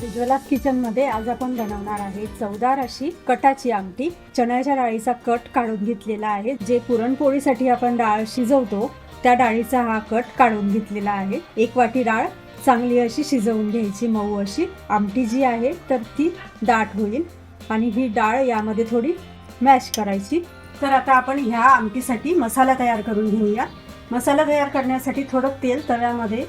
उज्ज्वलास किचनमध्ये आज आपण बनवणार आहे चवदार अशी कटाची आमटी। चण्याच्या डाळीचा कट काढून घेतलेला आहे। जे पुरणपोळीसाठी आपण डाळ शिजवतो त्या डाळीचा हा कट काढून घेतलेला आहे। एक वाटी डाळ चांगली अशी शिजवून घ्यायची, मऊ अशी। आमटी जी आहे तर ती दाट होईल आणि ही डाळ यामध्ये थोडी मॅश करायची। तर आता आपण ह्या आमटीसाठी मसाला तयार करून घेऊया। मसाला तयार करण्यासाठी थोडं तेल तव्यामध्ये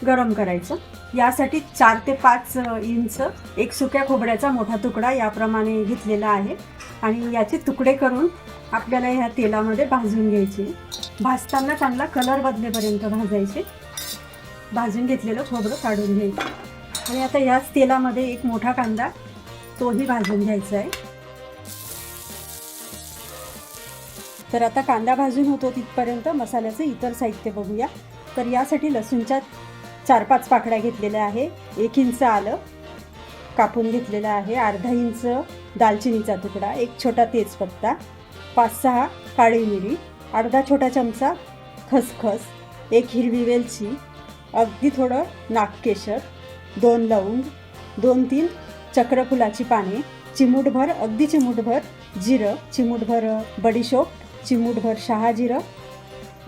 गरम करायचं। यासाठी 4 ते 5 इंच एक सुक्या खोबऱ्याचा मोठा तुकडा याप्रमाणे घेतलेला आहे आणि याचे तुकडे करून आपल्याला ह्या तेलामध्ये भाजून घ्यायचे। भाजताना चांगला कलर बदलेपर्यंत भाजायचे। भाजून घेतलेलं खोबरं काढून घ्यायचं आणि आता याच तेलामध्ये एक मोठा कांदा तोही भाजून घ्यायचा आहे। तर आता कांदा भाजून होतो तिथपर्यंत मसाल्याचं इतर साहित्य बघूया। तर यासाठी लसूणच्या 4-5 पाकळ्या घेतलेल्या आहे। 1 इंच आलं कापून घेतलेलं आहे। अर्धा इंच दालचिनीचा तुकडा, एक छोटा तेजपत्ता, 5-6 काळी मिरी, अर्धा छोटा चमचा खसखस, एक हिरवी वेलची, अगदी थोडं नागकेशर, 2 लवंग, 2-3 चक्रफुलाची पाने, चिमूटभर, अगदी चिमूटभर जिरं, चिमूटभर बडीशोप, चिमूटभर शहाजिरं,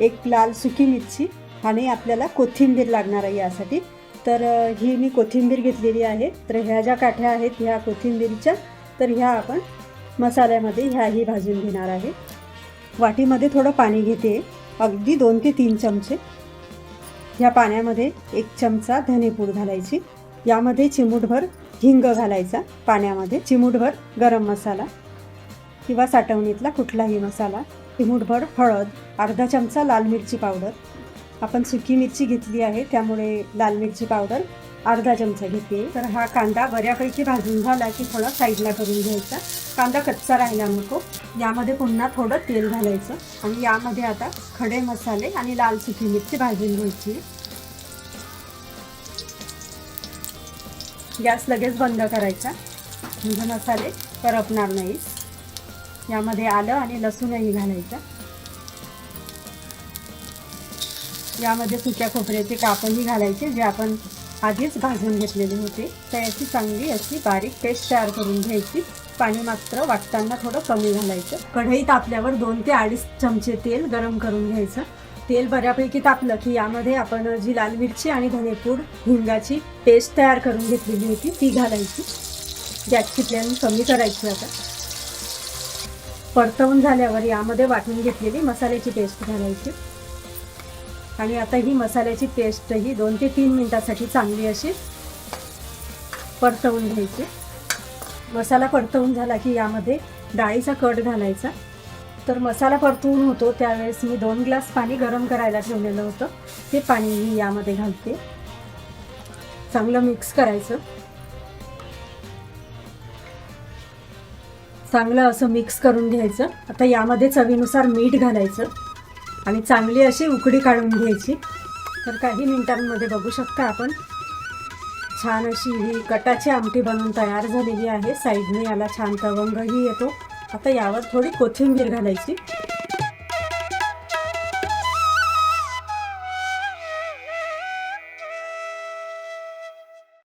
एक लाल सुकी मिरची आणि आपल्याला कोथिंबीर लागणार आहे यासाठी। तर ही मी कोथिंबीर घेतलेली आहे। तर ह्या ज्या काठ्या आहेत ह्या कोथिंबीरच्या, तर ह्या आपण मसाल्यामध्ये ह्याही भाजून घेणार आहे। वाटीमध्ये थोडं पाणी घेते, अगदी 2 ते 3 चमचे। ह्या पाण्यामध्ये 1 चमचा धनेपूड घालायची। यामध्ये चिमूटभर हिंग घालायचा पाण्यामध्ये, चिमूटभर गरम मसाला किंवा साठवणीतला कुठलाही मसाला, चिमूटभर हळद, अर्धा चमचा लाल मिरची पावडर। आपण सुकी मिरची घेतली आहे त्यामुळे लाल मिरची पावडर अर्धा चमचा घेते। तर हा कांदा बऱ्यापैकी भाजून झाला की थोडा साईडला करून घ्यायचा, कांदा कच्चा राहिला नको। यामध्ये पुन्हा थोडं तेल घालायचं आणि यामध्ये आता खडे मसाले आणि लाल सुकी मिरची भाजून घ्यायची। गॅस लगेच बंद करायचा म्हणजे मसाले करपणार नाही। यामध्ये आलं आणि लसूणही घालायचा। यामध्ये सुक्या खोबऱ्याचे कापही घालायचे जे आपण आधीच भाजून घेतलेले होते। तर याची चांगली अशी बारीक पेस्ट तयार करून घ्यायची। पाणी मात्र वाटताना थोडं कमी घालायचं। कढई तापल्यावर 2 ते 2.5 चमचे तेल गरम करून घ्यायचं। तेल बऱ्यापैकी तापलं की यामध्ये आपण जी लाल मिरची आणि धनेपूड हिंगाची पेस्ट तयार करून घेतलेली होती ती घालायची। गॅसची फ्लेम कमी करायची। आता परतवून झाल्यावर यामध्ये वाटून घेतलेली मसाल्याची पेस्ट घालायची आणि आता ही मसाल्याची पेस्ट ही 2 ते 3 मिनिटांसाठी चांगली अशी परतवून घ्यायची। मसाला परतवून झाला की यामध्ये डाळीचा कट घालायचा। तर मसाला परतवून होतो त्यावेळेस मी 2 ग्लास पाणी गरम करायला ठेवलेलं होतं, ते पाणी मी यामध्ये घालते। चांगलं मिक्स करायचं। चांगलं असं मिक्स करून घ्यायचं। आता यामध्ये चवीनुसार मीठ घालायचं आणि चांगली अशी उकळी काढून घ्यायची। तर काही मिनिटांमध्ये बघू शकता आपण छान अशी ही कटाची आमटी बनवून तयार झालेली आहे। साईडने याला छान तवंगही येतो। आता यावर थोडी कोथिंबीर घालायची।